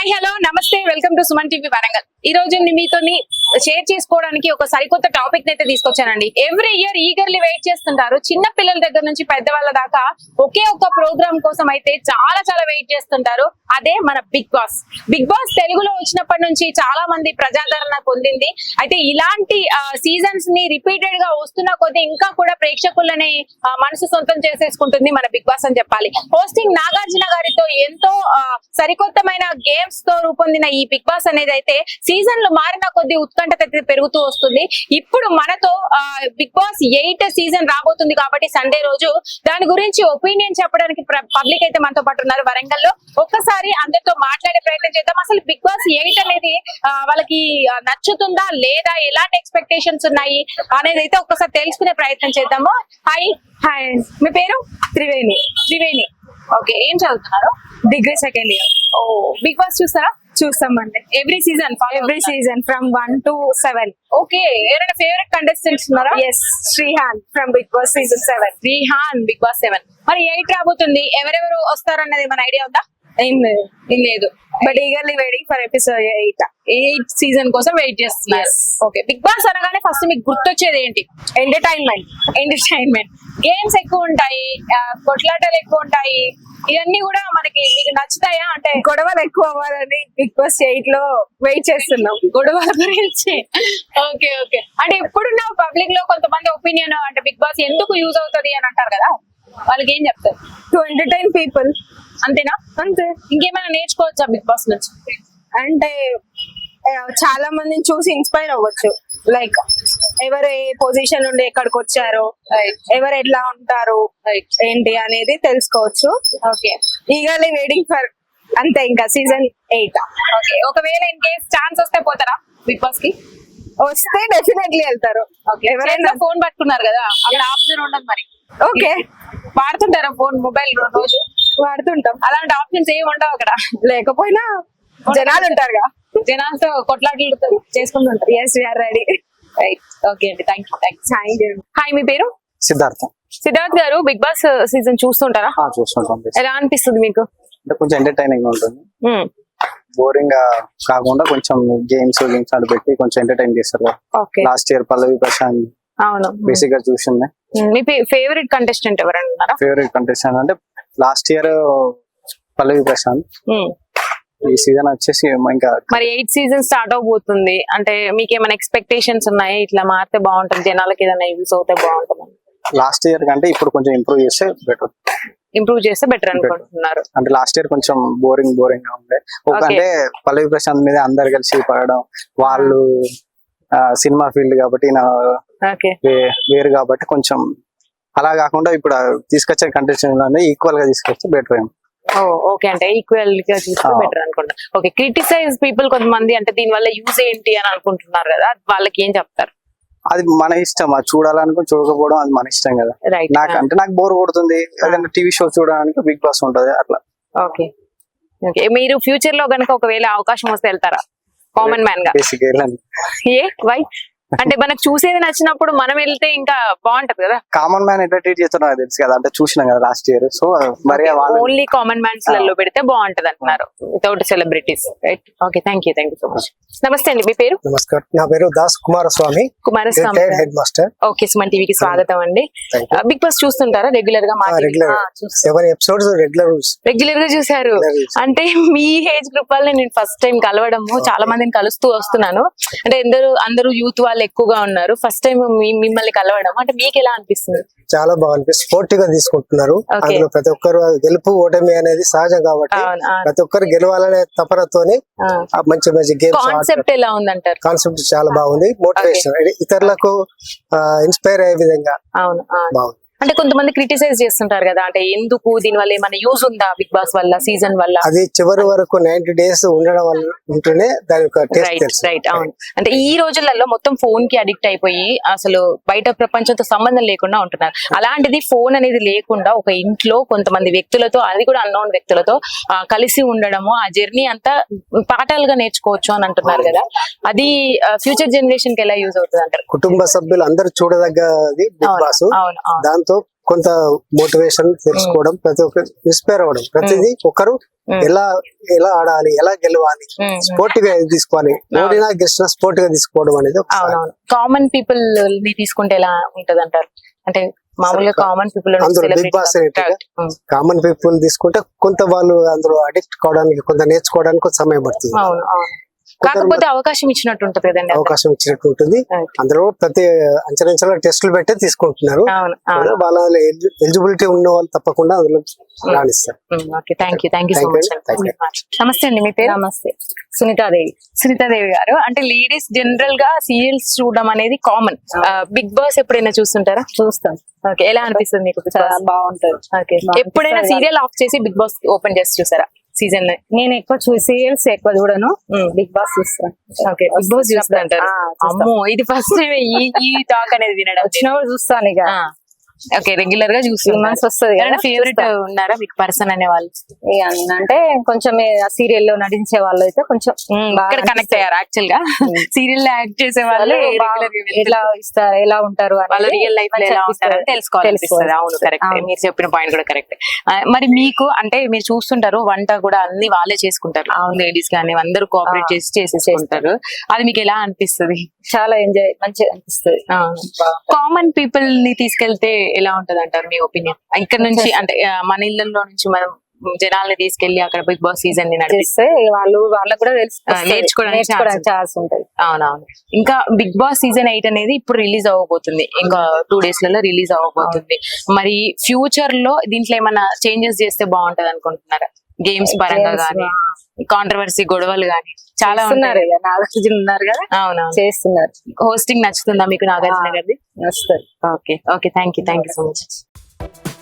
Hi hello నమస్తే welcome to Suman TV Warangal. ఈ రోజు మీతో షేర్ చేసుకోవడానికి ఒక సరికొత్త టాపిక్ అయితే తీసుకొచ్చానండి. ఎవ్రీ ఇయర్ ఈగర్లీ వెయిట్ చేస్తుంటారు. చిన్న పిల్లల దగ్గర నుంచి పెద్దవాళ్ళ దాకా ఒకే ఒక ప్రోగ్రామ్ కోసం అయితే చాలా చాలా వెయిట్ చేస్తుంటారు. అదే మన బిగ్ బాస్. బిగ్ బాస్ తెలుగులో వచ్చినప్పటి నుంచి చాలా మంది ప్రజాదరణ పొందింది. అయితే ఇలాంటి సీజన్స్ ని రిపీటెడ్ గా వస్తున్న కొద్దీ ఇంకా కూడా ప్రేక్షకులని మనసు సొంతం చేసేసుకుంటుంది మన బిగ్ బాస్ అని చెప్పాలి. హోస్టింగ్ నాగార్జున గారితో ఎంతో సరికొత్తమైన గేమ్స్ తో రూపొందిన ఈ బిగ్ బాస్ అనేది అయితే సీజన్లు మారిన కొద్ది ఉత్కంఠత పెరుగుతూ వస్తుంది. ఇప్పుడు మనతో బిగ్ బాస్ 8 సీజన్ రాబోతుంది కాబట్టి సండే రోజు దాని గురించి ఒపీనియన్ చెప్పడానికి పబ్లిక్ అయితే మనతో పాటు ఉన్నారు వరంగల్లో. ఒక్కసారి అందరితో మాట్లాడే ప్రయత్నం చేద్దాం. అసలు బిగ్ బాస్ 8 అనేది వాళ్ళకి నచ్చుతుందా లేదా, ఎలాంటి ఎక్స్పెక్టేషన్స్ ఉన్నాయి అనేది అయితే ఒక్కసారి తెలుసుకునే ప్రయత్నం చేద్దాము. హాయ్. హాయ్, మీ పేరు? త్రివేణి. త్రివేణి. ఓకే, ఏం చదువుతున్నారు? Degree second year. Oh, Bigg Boss చూస్తారా? చూస్తామండి. Every season from 1 to 7. Okay, ఎవరైనా ఫేవరెట్ కంటెస్టెంట్స్ ఉన్నారా? Yes, Srihan from Bigg Boss season 7. Srihan Bigg Boss 7. మరి 8 రాబోతుంది. ఎవరెవరు వస్తారన్నది మన ఐడియా ఉందా? ఏం లేదు. But eagerly waiting for episode 8. 8 season కోసం వెయిట్ చేస్తున్నారు. Yes. ఓకే, బిగ్ బాస్ అనగానే ఫస్ట్ మీకు గుర్తొచ్చేది ఏంటి? ఎంటర్టైన్మెంట్. గేమ్స్ ఎక్కువ ఉంటాయి, కొట్లాటలు ఎక్కువ ఉంటాయి. ఇవన్నీ కూడా మనకి మీకు నచ్చుతాయా? అంటే గొడవలు ఎక్కువ అవ్వాలని బిగ్ బాస్ 8 లో వెయిట్ చేస్తున్నాం. గొడవల గురించి. Okay okay. అంటే ఇప్పుడున్న పబ్లిక్ లో కొంతమంది ఒపీనియన్ అంటే బిగ్ బాస్ ఎందుకు యూజ్ అవుతుంది అని అంటారు కదా, వాళ్ళకి ఏం చెప్తారు? To entertain people. అంతేనా? అంతే. ఇంకేమైనా నేర్చుకోవచ్చా బిగ్ బాస్ నుంచి? అంటే చాలా మందిని చూసి ఇన్స్పైర్ అవ్వచ్చు. లైక్ ఎవరు ఏ పొజిషన్ నుండి ఎక్కడికి వచ్చారు, ఎవరు ఎట్లా ఉంటారు ఏంటి అనేది తెలుసుకోవచ్చు. ఓకే, ఈగర్లీ వెయిటింగ్ ఫర్ అంతే ఇంకా సీజన్ 8. ఓకే. ఒకవేళ ఇన్ కేస్ ఛాన్స్ వస్తే పోతారా బిగ్ బాస్ కి? వస్తే డెఫినెట్లీ వెళ్తారు. ఎవరైనా ఫోన్ పట్టుకున్నారు కదా, అక్కడ ఆప్షన్ ఉండదు మరి. ఓకే, వాడుతుంటారా ఫోన్, మొబైల్ రోజు? వాడుతుంటాం. అలాంటి ఆప్షన్స్ ఏమి ఉండవు అక్కడ. లేకపోయినా జనాలు ఉంటారుగా, జనాలతో కొట్లాటలు చేసుకుంటుంటారు. Yes, we are ready. Right. Okay అండి, థ్యాంక్ యూ. హాయ్, మీ పేరు? సిద్ధార్థ. సిద్ధార్థ్ గారు, బిగ్ బాస్ సీజన్ చూస్తుంటారా? చూస్తుంటాం. ఎలా అనిపిస్తుంది మీకు? అంటే కొంచెం ఎంటర్టైనింగ్ ఉంటుంది, బోరింగ్ గా కాకుండా కొంచెం గేమ్స్ అటు పెట్టి కొంచెం ఎంటర్టైన్ చేస్తారు. లాస్ట్ ఇయర్ పల్లవి ప్రశాంత్ అవును బేసిక్ గా చూసింది. మీ ఫేవరెట్ కంటెస్టెంట్ ఎవరన్నారా? ఫేవరెట్ కంటెస్టెంట్ అంటే లాస్ట్ ఇయర్ పల్లవి ప్రశాంత్. ఈ సీజన్ వచ్చేసి ఇంకా మరి 8 సీజన్ స్టార్ట్ అవబోతుంది అంటే మీకు ఏమైనా ఎక్స్పెక్టేషన్స్ ఉన్నాయి? ఇట్లా మారితే బాగుంటుంది, జనాలకి ఏదైనా యూజ్ అవుతే బాగుంటుంది. లాస్ట్ ఇయర్ కంటే ఇప్పుడు కొంచెం ఇంప్రూవ్ చేస్తే బెటర్ అనుకుంటున్నారు. అంటే లాస్ట్ ఇయర్ కొంచెం బోరింగ్ గా ఉండే. అంటే పల్లవి ప్రశాంత్ మీద అందరు కలిసి పడడం, వాళ్ళు సినిమా ఫీల్డ్ కాబట్టి వేరు కాబట్టి కొంచెం అలా కాకుండా ఇప్పుడు తీసుకొచ్చే కంటెస్టెంట్ ఈక్వల్ గా తీసుకొస్తే బెటర్. ఓకే, అంటే ఈక్వల్ గా చూస్తే బెటర్ అనుకుంటా. ఓకే, క్రిటిసైజ్ పీపుల్ కొంతమంది అంటే దీని వల్ల యూజ్ ఏంటి అని అనుకుంటున్నారు కదా, వాళ్ళకి ఏం చెప్తారు? అది మన ఇష్టం, అది చూడాలనుకుని చూడకపోవడం అది మన ఇష్టం కదా. నాకు బోర్ కొడుతుంది, ఏదైనా టీవీ షో చూడడానికి బిగ్ బాస్ ఉంటది అట్లా. Okay okay. మీరు ఫ్యూచర్ లో కనుక ఒకవేళ అవకాశం వస్తే వెళ్తారా కామన్ మ్యాన్ గా? ఏ వై అంటే మనకు చూసేది నచ్చినప్పుడు మనం వెళ్తే ఇంకా బాగుంటది కదా. కామన్ మ్యాన్ ఎట్లా ట్రీట్ చేస్తున్నా తెలుసు కదా, అంటే చూసినాం కదా లాస్ట్ ఇయర్. సో మరి ఓన్లీ కామన్ మ్యాన్స్ లలో పెడితే బాగుంటది అంటున్నారు, without celebrities. Right. Okay, thank you so much. నమస్తే అండి, మీ పేరు? నమస్కారం, నా పేరు Das Kumaraswamy, head master. Okay, Suman టీవీకి స్వాగతం అండి. బిగ్ బాస్ చూస్తుంటారా రెగ్యులర్ గా? రెగ్యులర్ గా చూసారు అంటే మీ ఏజ్ గ్రూప్ వల్ల నేను ఫస్ట్ టైం కలవడము, చాలా మందిని కలుస్తూ వస్తున్నాను. అంటే అందరూ యూత్ వాళ్ళు ఎక్కువగా ఉన్నారు. ఫస్ట్ టైం మిమ్మల్ని కలవడం అంటే మీకు ఎలా అనిపిస్తుంది? చాలా బాగా అనిపిస్తుంది. స్పోర్టివ్ గా తీసుకుంటున్నారు. అందులో ప్రతి ఒక్కరు గెలుపు ఓటమి అనేది సహజం కాబట్టి ప్రతి ఒక్కరు గెలవాలనే తపనతోని మంచి మంచి గేమ్స్. కాన్సెప్ట్ ఎలా ఉందంటారు? కాన్సెప్ట్ చాలా బాగుంది, మోటివేషన్, ఇతరులకు ఇన్స్పైర్ అయ్యే విధంగా బాగుంది. అంటే కొంతమంది క్రిటిసైజ్ చేస్తుంటారు కదా, అంటే ఎందుకు దీని వల్ల ఏమైనా యూజ్ ఉందా బిగ్ బాస్ వల్ల, సీజన్ వల్ల? అది చివరి వరకు 90 days ఉండడం వల్ల ఉంటేనే దాని యొక్క టేస్ట్ తెలుసు. రైట్, అవును. అంటే ఈ రోజులలో మొత్తం ఫోన్ కి అడిక్ట్ అయిపోయి అసలు బయట ప్రపంచంతో సంబంధం లేకుండా ఉంటున్నారు. అలాంటిది ఫోన్ అనేది లేకుండా ఒక ఇంట్లో కొంతమంది వ్యక్తులతో, అది కూడా అన్నోన్ వ్యక్తులతో కలిసి ఉండడము, ఆ జర్నీ అంతా పాఠాలుగా నేర్చుకోవచ్చు అని అంటున్నారు కదా, అది ఫ్యూచర్ జనరేషన్ కి ఎలా యూజ్ అవుతుంది అంటారు? కుటుంబ సభ్యులు అందరూ చూడదగ్గది బిగ్ బాస్. దాంతో కొంత మోటివేషన్ తెలుసుకోవడం, ప్రతి ఒక్కరు ఇన్స్పైర్ అవ్వడం, ప్రతిదీ ఒకరు ఎలా ఎలా ఆడాలి, ఎలా గెలవాలి, స్పోర్ట్ గా తీసుకోవాలి, ఓడినా గెలిచినా స్పోర్ట్ గా తీసుకోవడం అనేది అవునవును. కామన్ పీపుల్ ని తీసుకుంటే ఎలా ఉంటది అంటారు? అంటే మామూలుగా కామన్ పీపుల్ అందులో బిగ్ బాస్ కామన్ పీపుల్ తీసుకుంటే కొంత వాళ్ళు అందులో అడిక్ట్ కావడానికి, కొంత నేర్చుకోవడానికి కొంత సమయం పడుతుంది. అవును అవును. కాకపోతే అవకాశం ఇచ్చినట్టు ఉంటది కదండి. అవకాశం ఇచ్చినట్టు ఉంటుంది. అందులో ప్రతి అంచెలంచెల టెస్టులు పెట్టే తీసుకుంటున్నారు. వాళ్ళ ఎలిజిబిలిటీ ఉన్న వాళ్ళు తప్పకుండా అందులో రాణిస్తారు. Okay, thank you so much. నమస్తే అండి, మీ పేరు? నమస్తే, సునీతాదేవి. సునీతాదేవి గారు, అంటే లేడీస్ జనరల్ గా సీరియల్స్ చూడడం అనేది కామన్. బిగ్ బాస్ ఎప్పుడైనా చూస్తుంటారా? చూస్తాం. ఓకే, ఎలా అనిపిస్తుంది మీకు? చాలా బాగుంటది. ఓకే, ఎప్పుడైనా సీరియల్ ఆఫ్ చేసి బిగ్ బాస్ ఓపెన్ చేసి చూసారా సీజన్? నేను ఎక్కువ సీరియల్స్ ఎక్కువ చూడను, బిగ్ బాస్ చూస్తాను. ఓకే, బిగ్ బాస్ చూస్తా అంటారు. అమ్మో, ఇది ఫస్ట్ టైం ఈ టాక్ అనేది వినడం. వచ్చినప్పుడు చూస్తాను ఇక. ఓకే, రెగ్యులర్ గా చూస్తున్నాను. వస్తుంది. ఫేవరెట్ ఉన్నారా మీకు పర్సన్ అనే వాళ్ళు? అంటే కొంచెం సీరియల్ లో నటించే వాళ్ళు అయితే కొంచెం ఇక్కడ కనెక్ట్ అయ్యారు. యాక్చువల్ గా సీరియల్ లో యాక్ట్ చేసే వాళ్ళు ఎలా ఇస్తారు, ఎలా ఉంటారు, వాళ్ళ రియల్ లైఫ్ లో ఎలా ఉంటారని తెలుసుకోవాలి. అవును, కరెక్ట్, మీరు చెప్పిన పాయింట్ కూడా కరెక్ట్. మరి మీకు అంటే మీరు చూస్తుంటారు, వంట కూడా అన్ని వాళ్ళే చేసుకుంటారు, లేడీస్ కానీ అందరూ కోఆపరేట్ చేసి చేసేసుకుంటారు. అది మీకు ఎలా అనిపిస్తుంది? చాలా ఎంజాయ్, మంచిగా అనిపిస్తుంది. కామన్ పీపుల్ ని తీసుకెళ్తే ఎలా ఉంటది అంటారు మీ ఒపీనియన్? ఇక్కడ నుంచి అంటే మన ఇళ్లలో నుంచి మనం జనాల్ని తీసుకెళ్లి అక్కడ బిగ్ బాస్ సీజన్ ని నడిపిస్తే వాళ్ళకు కూడా నేర్చుకోవడానికి ఛాన్స్ ఉంటది. అవునవును. ఇంకా బిగ్ బాస్ సీజన్ 8 అనేది ఇప్పుడు రిలీజ్ అవ్వబోతుంది, ఇంకా 2 days లలో రిలీజ్ అవ్వబోతుంది. మరి ఫ్యూచర్ లో దీంట్లో ఏమైనా చేంజెస్ చేస్తే బాగుంటది అనుకుంటున్నారా? గేమ్స్ పరంగా గానీ, కాంట్రవర్సీ గొడవలు గానీ చాలా ఉన్నారు. నాగార్జున ఉన్నారు కదా, అవునా, చేస్తున్నారు. హోస్టింగ్ నచ్చుతుందా మీకు నాగార్జున గారిది? నచ్చుతుంది. Okay, thank you so much.